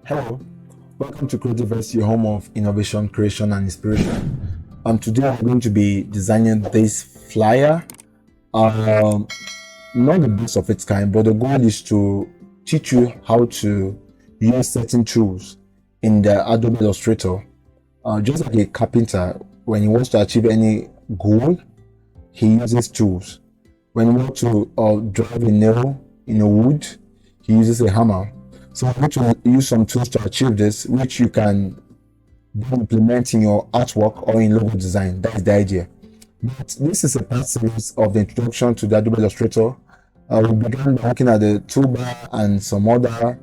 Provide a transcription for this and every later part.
Hello, welcome to Cre8tiverse, your home of innovation, creation, and inspiration. Today I'm going to be designing this flyer. Not the best of its kind, but the goal is to teach you how to use certain tools in the Adobe Illustrator. Just like a carpenter, when he wants to achieve any goal, he uses tools. When he wants to drive a nail in a wood, he uses a hammer. So I'm going to use some tools to achieve this, which you can implement in your artwork or in logo design. That's the idea. But this is a part series of the introduction to the Adobe Illustrator. We began by looking at the toolbar and some other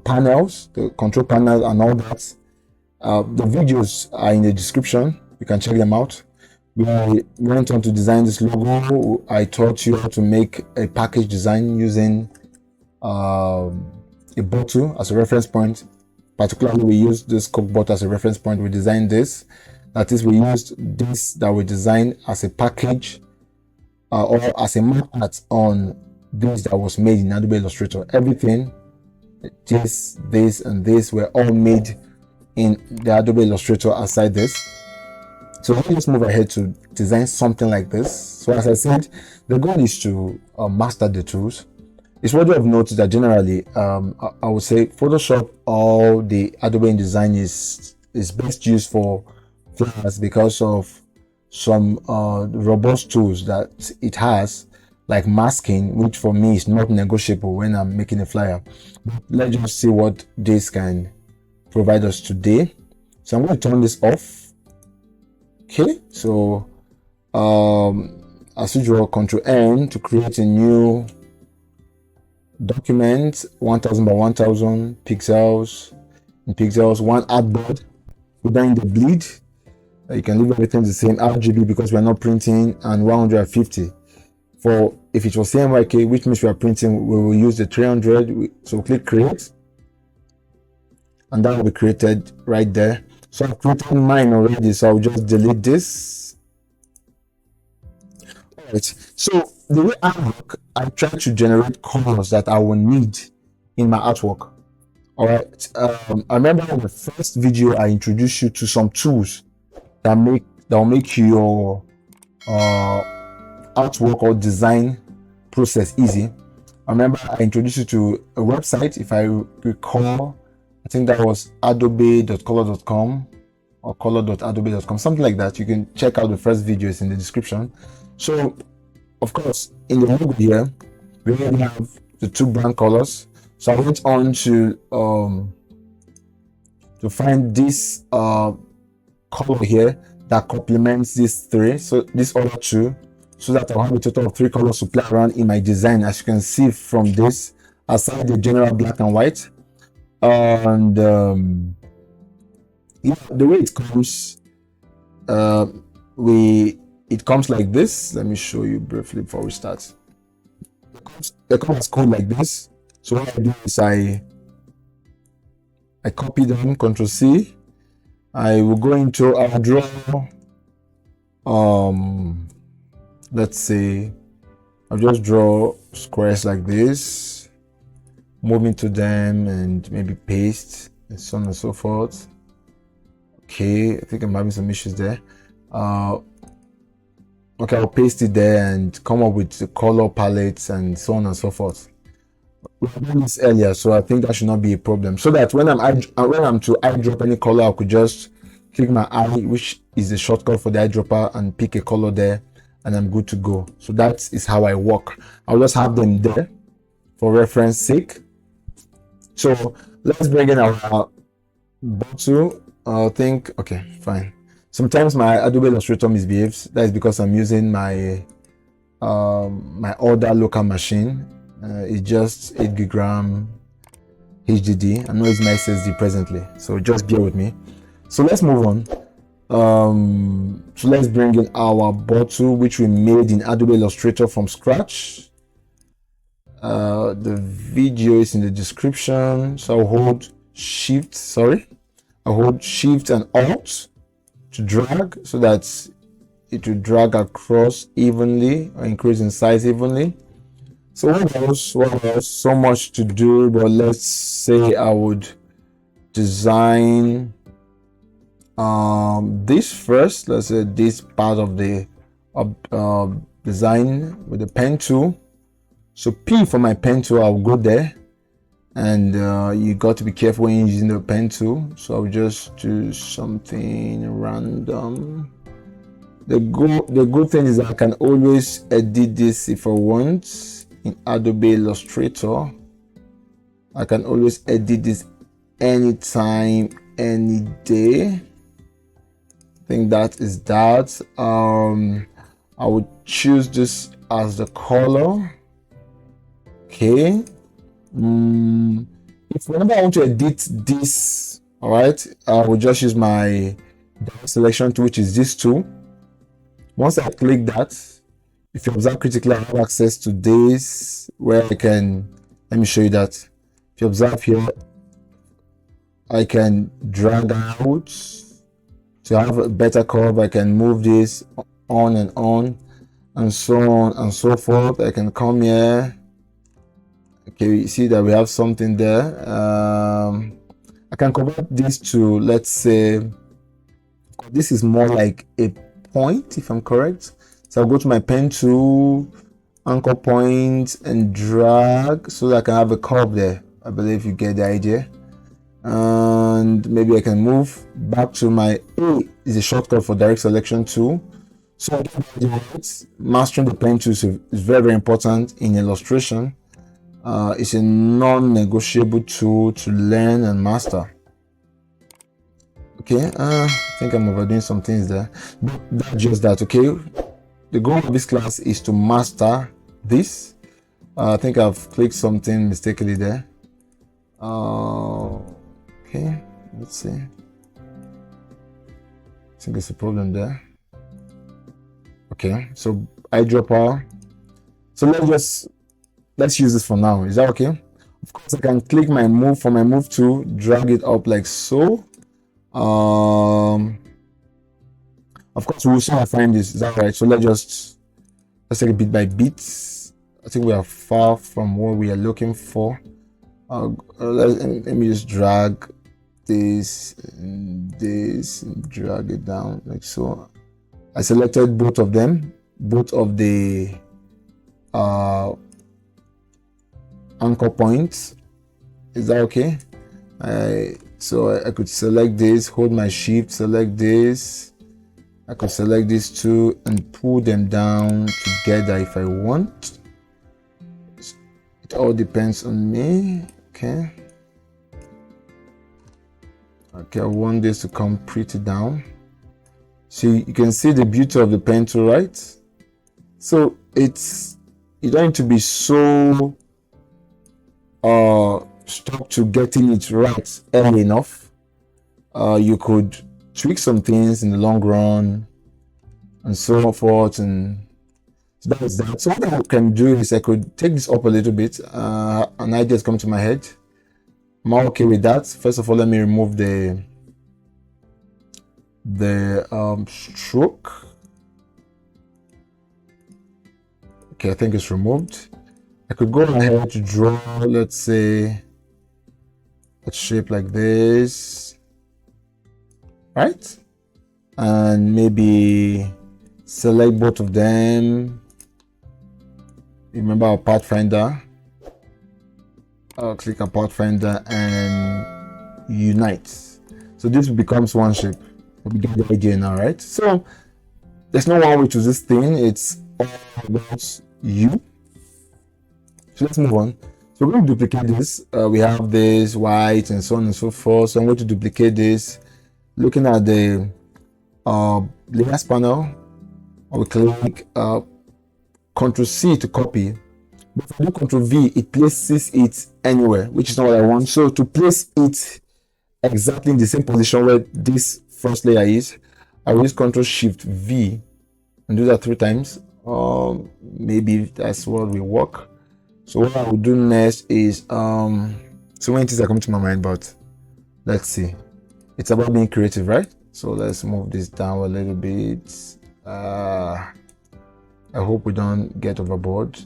panels, the control panel and all that. The videos are in the description. You can check them out. We went on to design this logo. I taught you how to make a package design using a bottle as a reference point. Particularly, we used this Coke bottle as a reference point. We designed this. That is, we used this that we designed as a package or as a mark art on this that was made in Adobe Illustrator. Everything, this, and this were all made in the Adobe Illustrator aside this. So let me just move ahead to design something like this. So as I said, the goal is to master the tools. It's worthy of note that generally, I would say Photoshop or the Adobe InDesign is best used for flyers because of some robust tools that it has, like masking, which for me is not negotiable when I'm making a flyer. But let's just see what this can provide us today. So I'm going to turn this off. Okay, so as usual, Ctrl N to create a new document, 1000 by 1000 pixels in pixels, one artboard. We're doing the bleed. You can leave everything the same, RGB because we are not printing, and 150 for if it was CMYK, which means we are printing, we will use the 300. So click create, and that will be created right there. So I've created mine already, so I'll just delete this. All right, so the way I work, I try to generate colors that I will need in my artwork. All right, I remember in the first video I introduced you to some tools that will make your artwork or design process easy. I remember I introduced you to a website, if I recall. I think that was adobe.color.com or color.adobe.com, something like that. You can check out the first videos in the description. So of course, in the logo here, we already have the two brand colors. So I went on to find this color here that complements these three, so this other two, so that I'll have a total of 3 colors to play around in my design. As you can see from this, aside the general black and white, and yeah, the way it comes, it comes like this. Let me show you briefly before we start. It comes as code like this. So what I do is I copy them, Ctrl C. I will go into, I'll draw let's say I'll just draw squares like this, move into them and maybe paste and so on and so forth. Okay, I think I'm having some issues there. Okay, I'll paste it there and come up with the color palettes and so on and so forth. We have done this earlier, so I think that should not be a problem. So that when I'm to eyedrop any color, I could just click my eye, which is the shortcut for the eyedropper, and pick a color there, and I'm good to go. So that is how I work. I'll just have them there for reference sake. So let's bring in our bottle. I think, okay, fine. Sometimes my Adobe Illustrator misbehaves. That is because I'm using my my older local machine. It's just 8GB HDD. I know it's my SSD presently, so just bear with me. So let's move on. So let's bring in our bottle, which we made in Adobe Illustrator from scratch. The video is in the description. So I'll hold Shift and Alt to drag, so that it will drag across evenly or increase in size evenly. So what else? So much to do, but let's say I would design this first. Let's say this part of the design with the pen tool. So P for my pen tool, I'll go there, and you got to be careful when you're using the pen tool. So I'll just do something random. The good thing is that I can always edit this if I want in Adobe Illustrator. I can always edit this anytime, any day. I think that is that. I would choose this as the color. Okay. If whenever I want to edit this, all right, I will just use my selection tool, which is this tool. Once I click that, if you observe critically, I have access to this where I can, let me show you that. If you observe here, I can drag out to have a better curve. I can move this on, and so on and so forth. I can come here. Okay, you see that we have something there. I can convert this to, let's say, this is more like a point, if I'm correct. So I'll go to my pen tool, anchor point, and drag so that I can have a curve there. I believe you get the idea. And maybe I can move back to my A is a shortcut for direct selection tool. So mastering the pen tool is very, very important in illustration. It's a non-negotiable tool to learn and master. Okay, I think I'm overdoing some things there, but that's just that. Okay, the goal of this class is to master this. I think I've clicked something mistakenly there. Okay, let's see. I think there's a problem there. Okay, so eyedropper. So let's use this for now. Is that okay? Of course, I can click my move for my move tool, drag it up like so. Of course, we'll soon find this. Is that right? So let's take it bit by bit. I think we are far from what we are looking for. Let me just drag this and this and drag it down like so. I selected both of them, both of the anchor points. Is that okay? So I could select this, hold my shift, select this. I could select these two and pull them down together if I want. It all depends on me. Okay. Okay, I want this to come pretty down. So you can see the beauty of the pen tool, right? So you don't need to be so stuck to getting it right early enough. You could tweak some things in the long run and so forth, and so that is that. So what I can do is I could take this up a little bit. An idea has come to my head. I'm okay with that. First of all, let me remove the stroke. Okay, I think it's removed. I could go ahead to draw, let's say, a shape like this, right? And maybe select both of them. Remember our pathfinder. I'll click on pathfinder and unite. So this becomes one shape. We get the idea now, right? So there's no one way to this thing. It's all about you. So let's move on. So we're going to duplicate this. We have this white and so on and so forth. So I'm going to duplicate this. Looking at the layers panel, I will click Ctrl C to copy. But if I do Ctrl V, it places it anywhere, which is not what I want. So to place it exactly in the same position where this first layer is, I will use Ctrl Shift V and do that 3 times. Maybe that's what will work. So what I will do next is so many things are coming to my mind, but let's see. It's about being creative, right? So let's move this down a little bit. I hope we don't get overboard.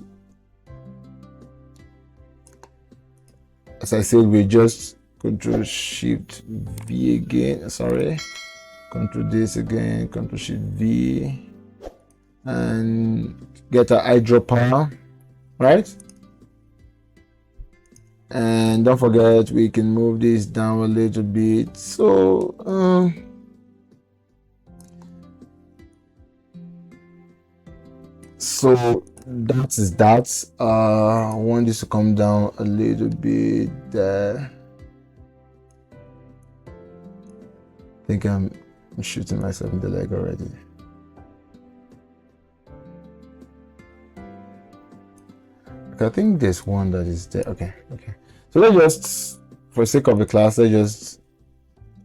As I said, we're just Ctrl Shift V again, sorry, Ctrl this again, Ctrl Shift V, and get an eyedropper, right? And don't forget, we can move this down a little bit. So that is that. I want this to come down a little bit there. I think I'm shooting myself in the leg already. Okay, I think there's one that is there. Okay. So let's just, for the sake of the class, let's just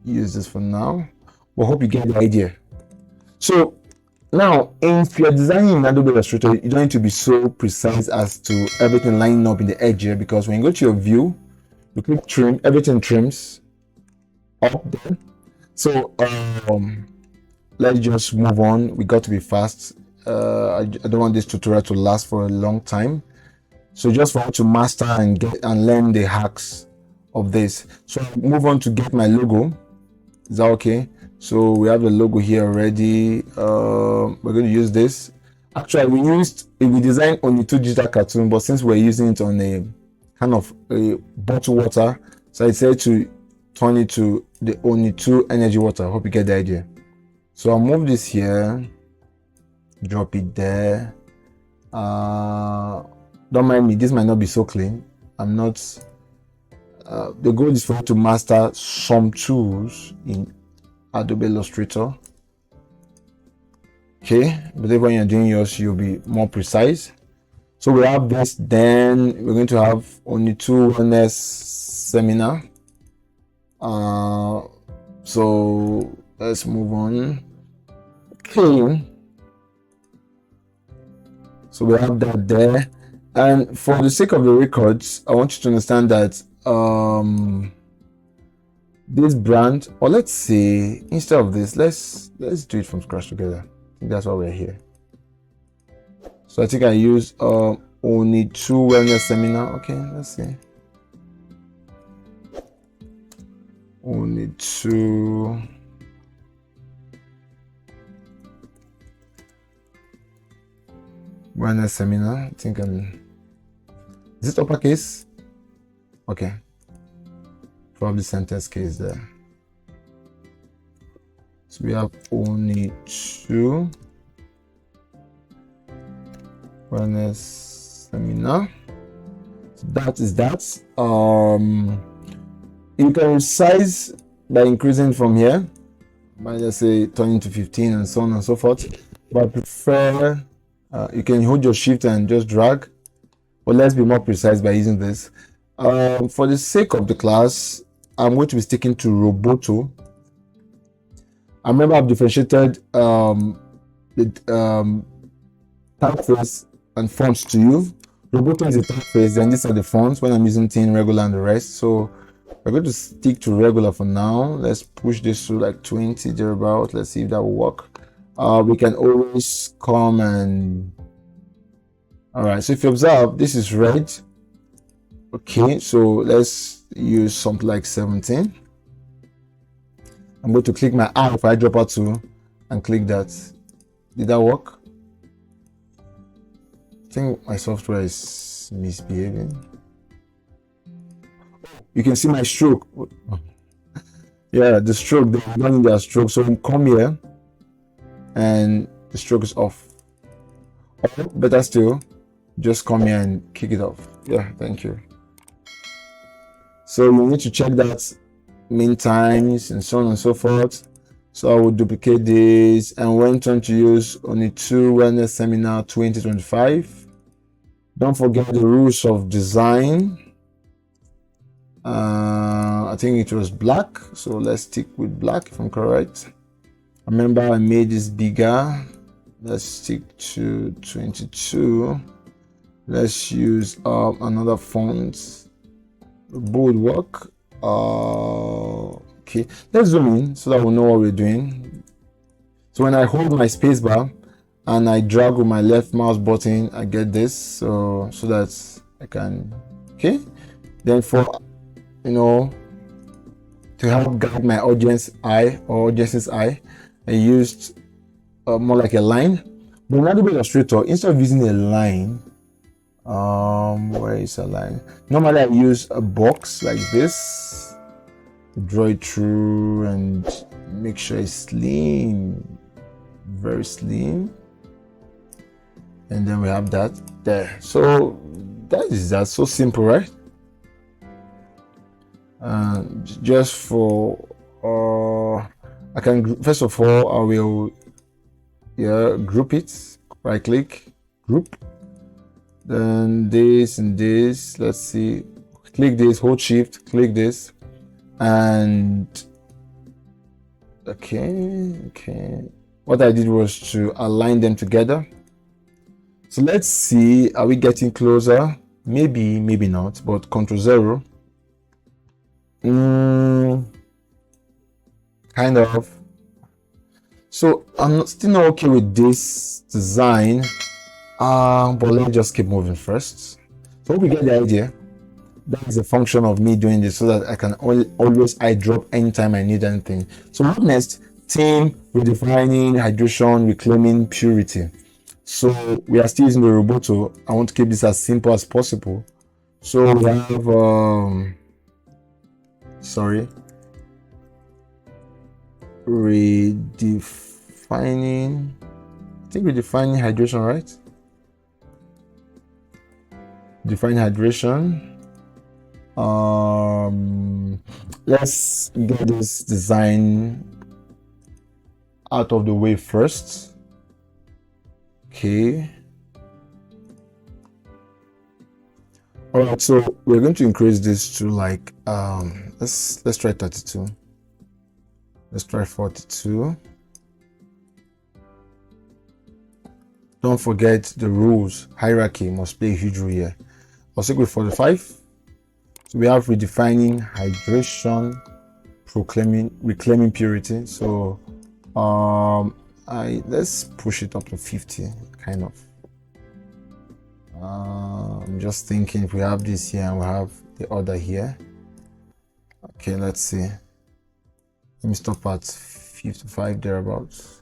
use this for now. We hope you get the idea. So now, if you're designing in Adobe Illustrator, you don't need to be so precise as to everything lining up in the edge here, because when you go to your view, you click trim, everything trims up there. So let's just move on. We got to be fast. I don't want this tutorial to last for a long time. So just for you to master and get and learn the hacks of this. So I'll move on to get my logo. Is that okay? So we have the logo here already. We're going to use this. Actually, we designed only 2 digital cartoon, but since we're using it on a kind of a bottle water, so I decided to turn it to the only 2 energy water. I hope you get the idea. So I'll move this here, drop it there. Don't mind me, this might not be so clean. I'm not. The goal is for you to master some tools in Adobe Illustrator. Okay, but when you're doing yours, you'll be more precise. So we have this. Then we're going to have only 2 wellness seminar. So let's move on. Okay, so we have that there, and for the sake of the records, I want you to understand that this brand, or let's say instead of this, let's do it from scratch together. I think that's why we're here. So I think I use only 2 wellness seminar. Okay, let's see. Only 2 wellness seminar. I think is it uppercase? Okay, probably sentence case there. So we have only 2 wellness seminar. So that is that. You can resize by increasing from here, by let's say turning to 15 and so on and so forth. But I prefer you can hold your shift and just drag, but let's be more precise by using this. For the sake of the class, I'm going to be sticking to Roboto. I remember I've differentiated the typeface and fonts to you. Roboto is the typeface, then these are the fonts when I'm using thin, regular, and the rest. So we're going to stick to regular for now. Let's push this to like 20 thereabout. Let's see if that will work. We can always come and all right. So if you observe, this is red. Okay, so let's use something like 17. I'm going to click my eye for eyedropper 2 and click that. Did that work? I think my software is misbehaving. You can see my stroke. Yeah, the stroke, they're running their stroke. So we come here and the stroke is off. Or better still, just come here and kick it off. Yeah, thank you. So you need to check that mean times and so on and so forth. So I will duplicate this and went on to use only 2 wellness seminar 2025. Don't forget the rules of design. I think it was black, so let's stick with black if I'm correct. Remember I made this bigger. Let's stick to 22. Let's use another font. Bold work. Okay, let's zoom in so that we know what we're doing. So when I hold my spacebar and I drag with my left mouse button, I get this, so that I can, okay. Then for to help guide my audience eye or audience's eye, I used more like a line. But in Adobe Illustrator, instead of using a line, where is a line? Normally I use a box like this, draw it through and make sure it's slim, very slim, and then we have that there. So that is that. So simple, right? Just for I can, first of all, I will group it, right click, group, then this and this. Let's see, click this, hold shift, click this, and okay, what I did was to align them together. So let's see, are we getting closer? Maybe not, but Ctrl 0. Kind of. So I'm still not okay with this design, but let's just keep moving first. So hope you get the idea. That is a function of me doing this so that I can always eye drop anytime I need anything. So what next? Theme, redefining, hydration, reclaiming purity. So we are still using the Roboto. I want to keep this as simple as possible. So we have redefining, I think redefining hydration, right? Define hydration. Let's get this design out of the way first. Okay. All right, so we're going to increase this to like let's try 32. Let's try 42. Don't forget the rules. Hierarchy must play a huge role here. I'll stick with 45. So we have redefining hydration, reclaiming purity. So let's push it up to 50, kind of. I'm just thinking if we have this here and we have the other here. Okay, let's see. Let me stop at 55 thereabouts.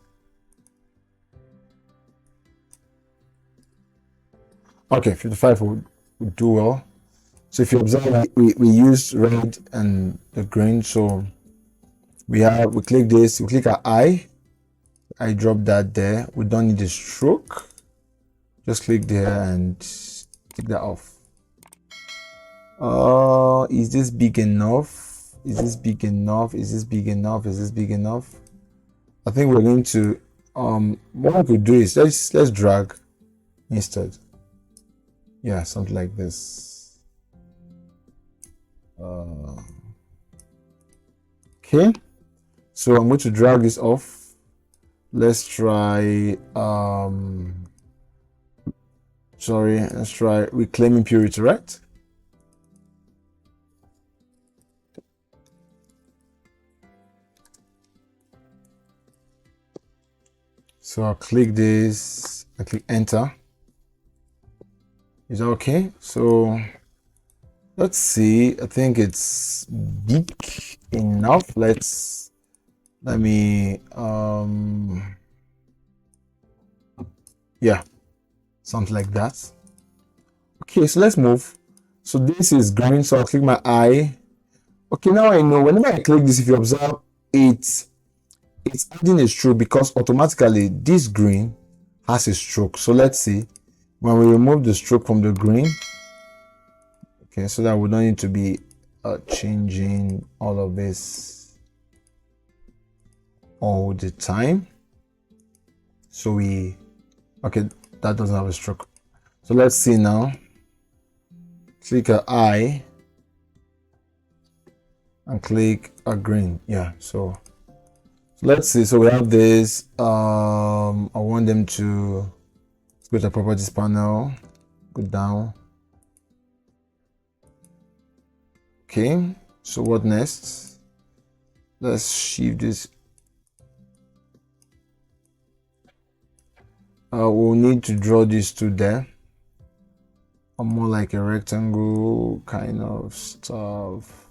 Okay, 55 would do well. So if you observe, we used red and the green. So we click this, we click our eye. I drop that there. We don't need a stroke. Just click there and take that off. Is this big enough? Is this big enough? Is this big enough? Is this big enough? I think we're going to what I could do is let's drag instead. Yeah, something like this. Okay, so I'm going to drag this off. Let's try let's try reclaiming purity, right? So I'll click this, I click enter. Is that okay? So let's see, I think it's big enough. Let me yeah, something like that. Okay, so let's move. So this is green, so I'll click my eye. Okay, now I know whenever I click this, if you observe, it's adding a stroke because automatically this green has a stroke. So let's see, when we remove the stroke from the green, okay, so that we don't need to be changing all of this all the time. So okay, that doesn't have a stroke. So let's see now. Click a eye and click a green. Yeah, so let's see. So we have this. I want them to go to the properties panel, go down. Okay, so what next? Let's shift this. We'll need to draw these two there. More like a rectangle kind of stuff.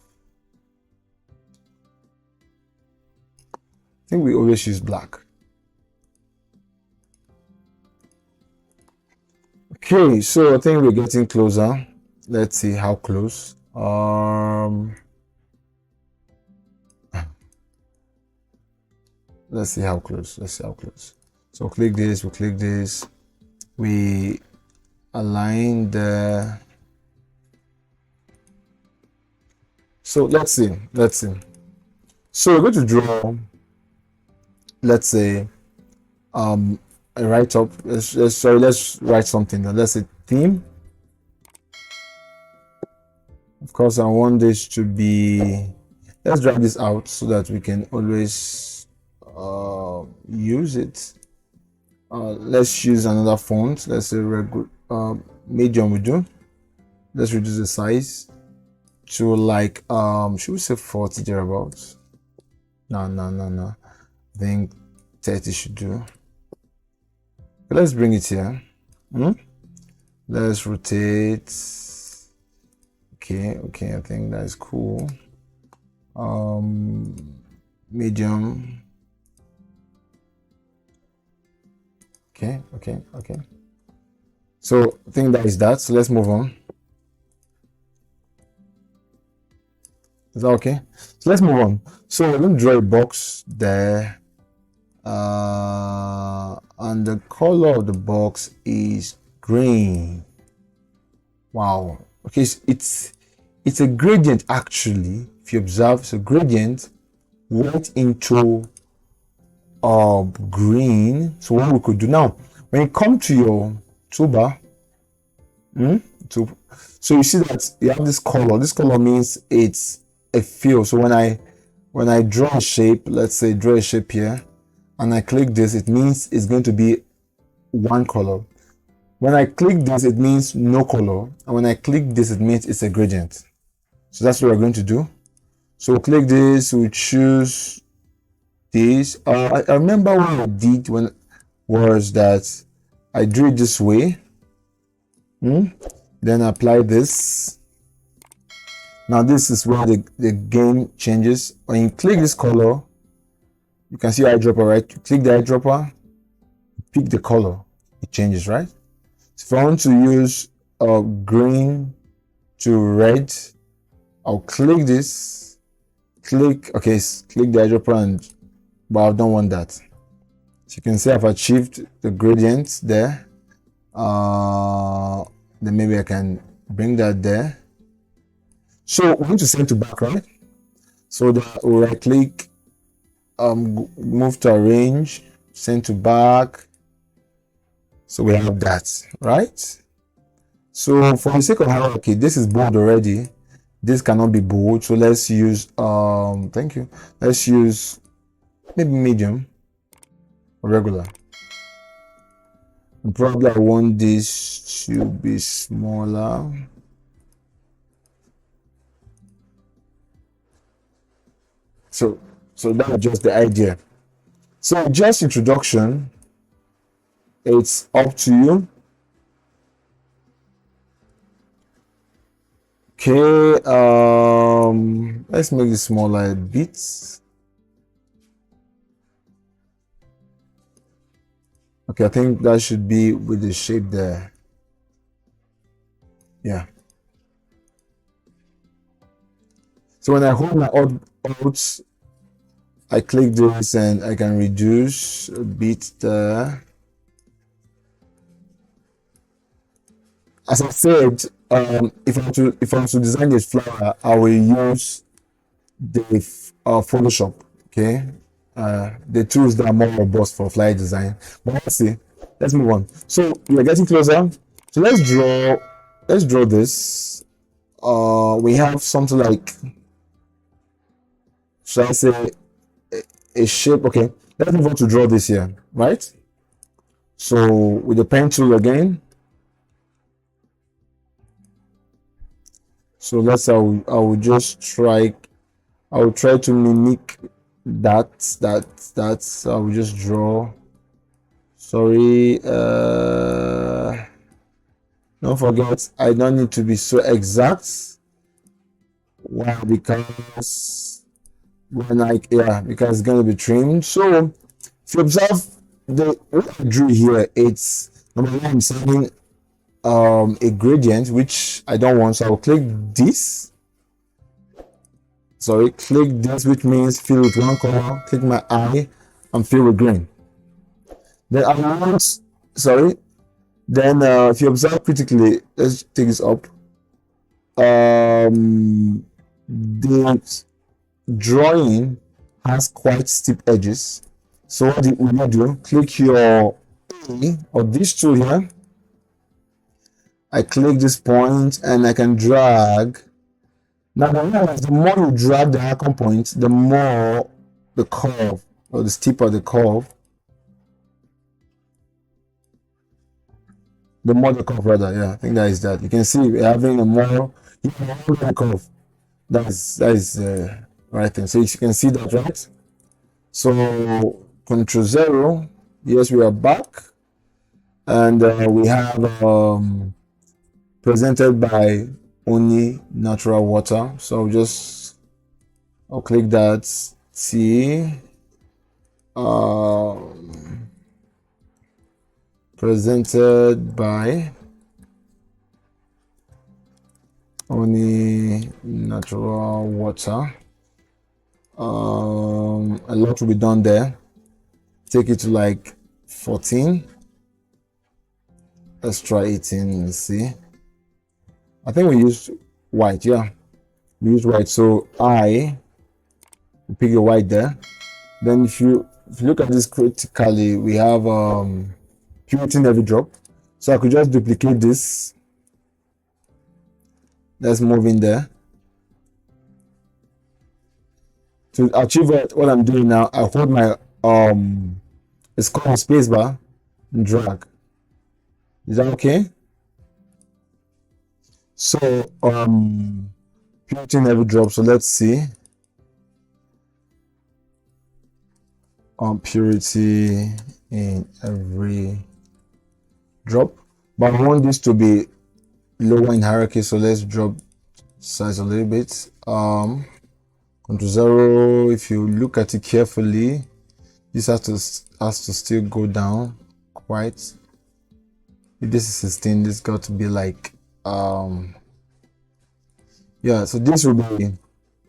think we always use black. Okay, so I think we're getting closer. Let's see how close. Let's see how close. Let's see how close. So click this, we click this, we align the. So let's see. So we're going to draw, let's say, a write-up. Let's write something. Let's say theme. Of course, I want this to be. Let's drag this out so that we can always use it. Let's use another font. Let's say medium. We do. Let's reduce the size to like should we say 40 thereabouts? No. I think 30 should do. But let's bring it here. Let's rotate. Okay, I think that is cool. Medium. Okay. So I think that is that. So let's move on. Is that okay? So let's move on. So we're going to draw a box there. And the color of the box is green. Wow. Okay, so it's a gradient actually. If you observe, it's a gradient went into green. So what we could do now, when you come to your toolbar, so you see that you have this color. This color means it's a fill. So when I draw a shape, let's say draw a shape here, and I click this, it means it's going to be one color. When I click this, it means no color, and when I click this, it means it's a gradient. So that's what we're going to do. So we'll click this, we choose this. I remember what I did when was that I drew it this way, then apply this. Now this is where the game changes. When you click this color, you can see eyedropper, right? You click the eyedropper, pick the color, it changes, right? So if I want to use green to red, I'll click this, click the eyedropper, but I don't want that. So you can see I've achieved the gradient there. Then maybe I can bring that there. So we're going to send to back, right? So we'll right click, move to arrange, send to back. So we have that, right? So for the sake of hierarchy, this is bold already. This cannot be bold. So let's use thank you. Let's use maybe medium or regular. And probably I want this to be smaller. So that's just the idea. So just introduction, it's up to you. Okay, let's make it smaller a bit. Okay, I think that should be with the shape there. Yeah. So when I hold my Alt, I click this and I can reduce a bit there. As I said, if I'm to design this flower, I will use the Photoshop. Okay, the tools that are more robust for flower design. But let's see. Let's move on. So we're getting closer. So let's draw this. We have something like, should I say, a shape? Okay, let's move on to draw this here, right? So with the pen tool again. So I will just try. I will try to mimic that. So I will just draw. Sorry. Don't forget, I don't need to be so exact. Why? Because yeah, because it's going to be trimmed. So if you observe what I drew here, it's number one, I'm sending a gradient which I don't want, so I'll click this. Sorry, click this, which means fill with one color. Click my eye and fill with green. Then I want, sorry. Then if you observe critically, let's take this up. The drawing has quite steep edges. So what will you do? Click your A or this tool here. I click this point and I can drag. Now the more you drag the icon point, the more the curve, or the steeper the curve, rather. Yeah, I think that is that. You can see we're having a more curve. That is right thing. So you can see that, right? So Ctrl 0. Yes, we are back, and we have presented by only natural water. So I'll click that T. Presented by only natural water. A lot will be done there. Take it to like 14. Let's try 18. Let's see. I think we used white. Yeah, we used white. So I pick a white there. Then if you look at this critically, we have purity in every drop. So I could just duplicate this. Let's move in there. To achieve what I'm doing now, I hold my it's called spacebar and drag. Is that okay? So purity in every drop. So let's see. Purity in every drop, but I want this to be lower in hierarchy, so let's drop size a little bit. Ctrl 0. If you look at it carefully, this has to still go down quite. If this is 16, this got to be like yeah, so this will be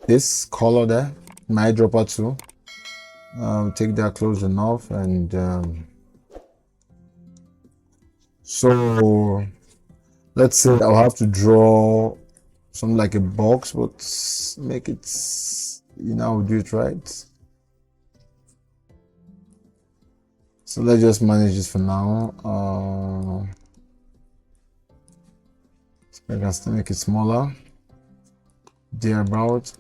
this color there, my eyedropper too. Take that close enough, and so let's say I'll have to draw something like a box, but make it, I'll do it right. So let's just manage this for now. I can still make it smaller. Thereabout.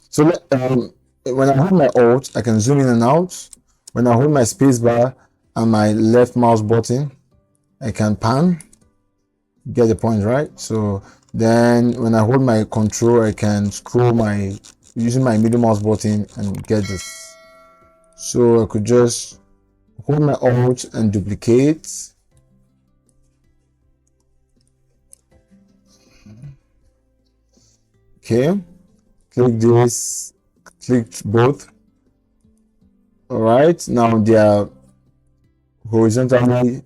So when I hold my Alt, I can zoom in and out. When I hold my spacebar and my left mouse button, I can pan. Get the point, right? So then when I hold my Control, I can scroll using my middle mouse button and get this. So I could just hold my Alt and duplicate. Okay. Click this, click both. All right, now they are horizontally